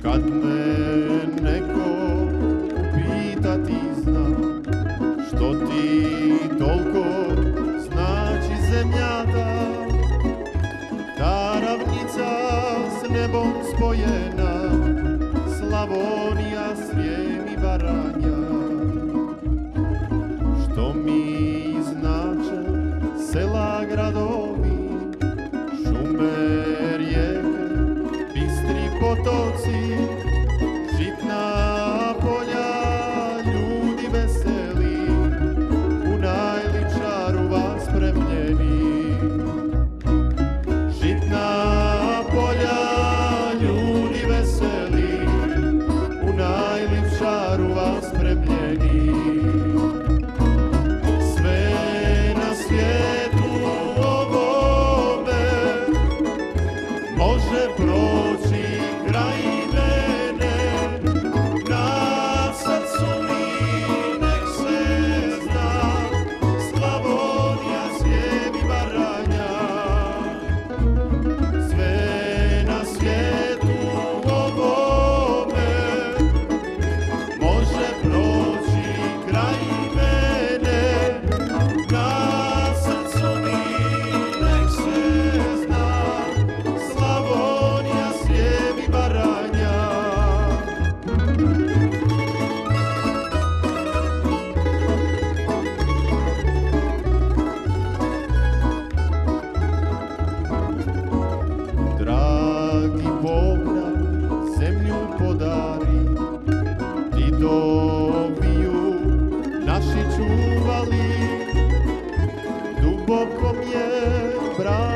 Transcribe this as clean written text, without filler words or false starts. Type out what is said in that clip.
Kad me neko upita ti znam, što ti toliko znači zemlja ta ravnica s nebom spojena, Slavonija, Srijem i Baranja. Što mi znače sela, gradovi, šume, rijeke, bistri potoci, žitna polja, ljudi veseli, u najličaru vas spremljeni. Žitna polja, ljudi veseli, u najličaru vas spremljeni. Sve na svijetu ovome može proći kraj mene, na srcu mi nek se zna, Slavonija, Srijem i Baranja. Sve na svijetu ovome može proći kraj mene, na srcu mi nek se zna, Slavonija, Srijem i Baranja. Dragi Bog nam zemlju podari, Didoviju naši čuvali, duboko je brak